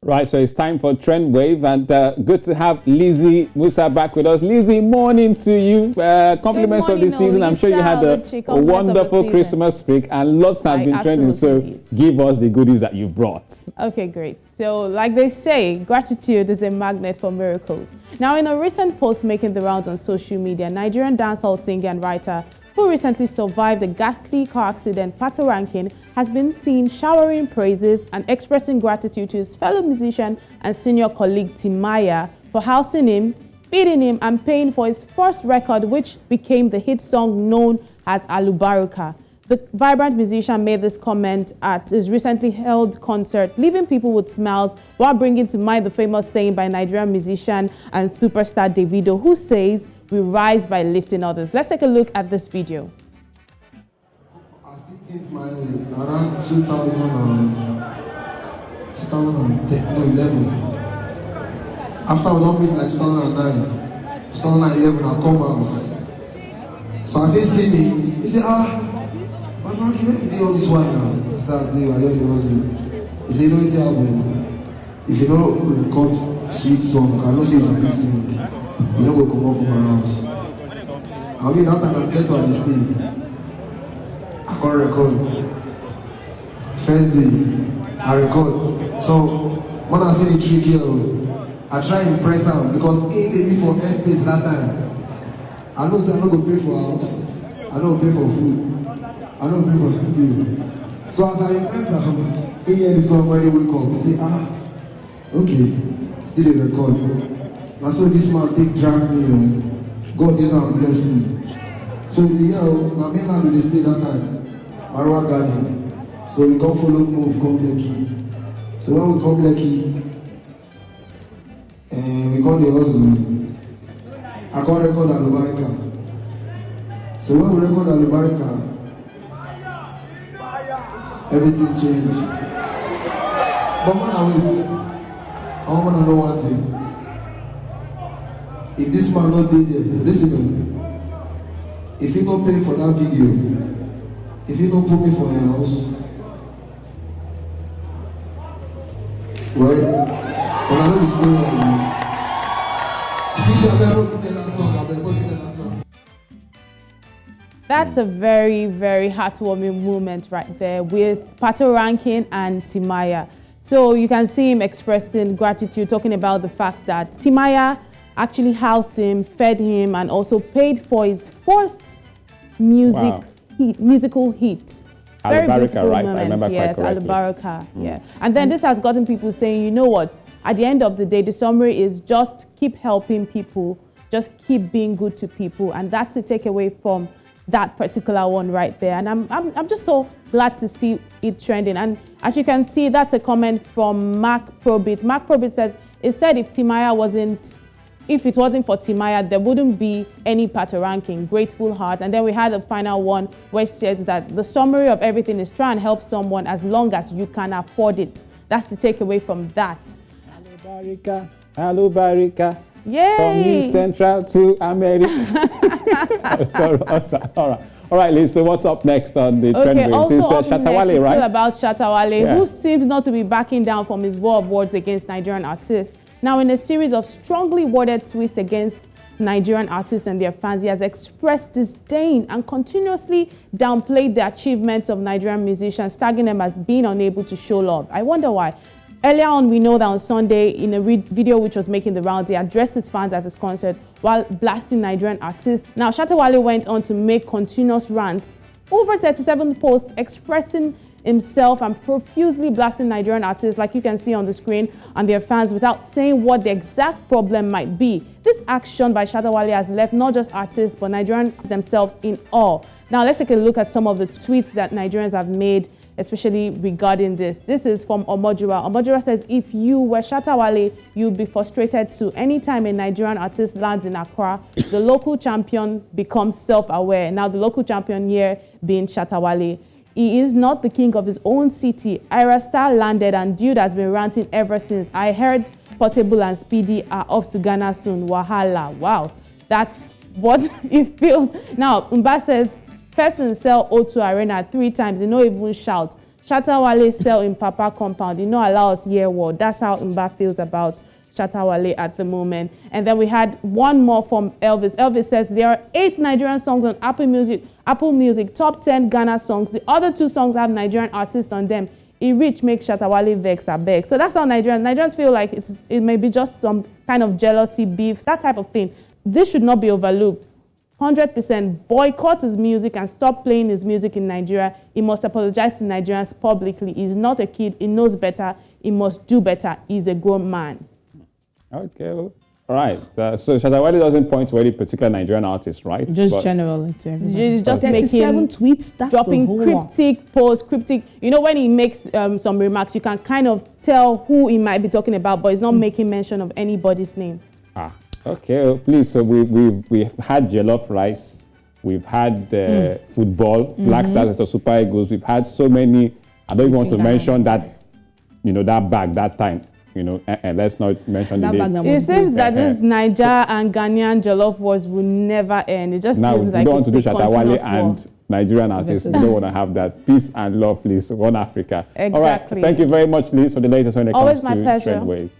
Right, so it's time for Trend Wave, and good to have Lizzie Musa back with us. Lizzie, morning to you. Compliments of the season. I'm sure you had a wonderful Christmas break, and lots have been trending. So give us the goodies that you brought. Okay, great. So like they say, gratitude is a magnet for miracles. Now, in a recent post making the rounds on social media, Nigerian dancehall singer and writer who recently survived a ghastly car accident, Patoranking, has been seen showering praises and expressing gratitude to his fellow musician and senior colleague Timaya for housing him, feeding him, and paying for his first record, which became the hit song known as Alubarika. The vibrant musician made this comment at his recently held concert, leaving people with smiles while bringing to mind the famous saying by Nigerian musician and superstar Davido, who says, "We rise by lifting others." Let's take a look at this video. I still think around 2011. After we don't meet like 2009, 2011, I come out. So I say me. He say, what's wrong? You make me do all this wine now. I said, I hear the hustle. He said, you know, it's album. If you don't record sweet song, I know say it's a big thing. You don't go come up from my house. I mean, that time I get to understand. I can't record. First day, I record. So, when I see the trick here, I try to impress him because he did for estate that time. I know say I'm not going to pay for house. I don't pay for food. I don't pay for studio. So as I impress him, he hear the song when he wake up. He say, okay, still a record. And so this man take drag me, God is not bless me. So the year, my main land will stay that time, Marwa Garden. So we come follow move, come Lekki. So when we come Lekki, we come the hustle. I can't record Alubarika. So when we record Alubarika, everything changed. But man, I wait. I want to know one thing. If this man not be there, listen to me. If he don't pay for that video, if he don't put me for a house, well, when I know the story of you, that's a very, very heartwarming moment right there with Patoranking and Timaya. So you can see him expressing gratitude, talking about the fact that Timaya actually housed him, fed him, and also paid for his first musical hit. Very beautiful right? moment. I remember yes, quite correctly. Alubarika. Yeah. And then this has gotten people saying, you know what? At the end of the day, the summary is just keep helping people, just keep being good to people, and that's the takeaway from that particular one right there. And I'm just so glad to see it trending. And as you can see, that's a comment from Mark Probit. Mark Probit says, it said if it wasn't for Timaya, there wouldn't be any Patoranking. Grateful heart. And then we had the final one which says that the summary of everything is try and help someone as long as you can afford it. That's the takeaway from that. Alubarika, Alubarika. Yay! From New Central to America. All right, Liz, so what's up next on the trend wave? Also It's Shatta Wale, right? Still about Shatta Wale, who seems not to be backing down from his war of words against Nigerian artists. Now, in a series of strongly worded tweets against Nigerian artists and their fans, he has expressed disdain and continuously downplayed the achievements of Nigerian musicians, tagging them as being unable to show love. I wonder why. Earlier on, we know that on Sunday, in a video which was making the rounds, he addressed his fans at his concert while blasting Nigerian artists. Now, Shatta Wale went on to make continuous rants, over 37 posts expressing himself and profusely blasting Nigerian artists, like you can see on the screen, and their fans, without saying what the exact problem might be. This action by Shatta Wale has left not just artists, but Nigerians themselves in awe. Now, let's take a look at some of the tweets that Nigerians have made, especially regarding this. This is from Omojura. Omojura says, if you were Shatta Wale, you'd be frustrated too. Anytime a Nigerian artist lands in Accra, the local champion becomes self-aware. Now, the local champion here being Shatta Wale. He is not the king of his own city. Ira Star landed and Dude has been ranting ever since. I heard Portable and Speedy are off to Ghana soon. Wahala. Wow. That's what it feels. Now, Umba says, person sell O2 Arena 3 times. He no even shout. Shatta Wale sell in Papa compound. You know, allow us hear word. That's how Mba feels about Shatta Wale at the moment. And then we had one more from Elvis. Elvis says there are 8 Nigerian songs on Apple Music, top 10 Ghana songs. The other 2 songs have Nigerian artists on them. It reach make Shatta Wale vex a beg. So that's how Nigerians feel like it may be just some kind of jealousy, beef, that type of thing. This should not be overlooked. 100% boycott his music and stop playing his music in Nigeria. He must apologize to Nigerians publicly. He's not a kid. He knows better. He must do better. He's a grown man. Okay. All right. So Shatta Wale doesn't point to any particular Nigerian artist, right? Just generally to everybody. He's just 37 tweets, that's dropping cryptic posts, cryptic. You know, when he makes some remarks, you can kind of tell who he might be talking about, but he's not making mention of anybody's name. Okay, please. So we've had jollof rice, we've had football, Black Stars or Super Eagles. We've had so many. I don't even want to mention that, you know, that bag that time. You know, and let's not mention the name. It seems that this Niger and Ghanaian jollof wars will never end. It just seems like we don't want to do Shatta Wale and war. Nigerian artists. We don't want to have that. Peace and love, please. One Africa. Exactly. All right. Thank you very much, Liz, for the latest when it Always comes to my pleasure. Trend Wave.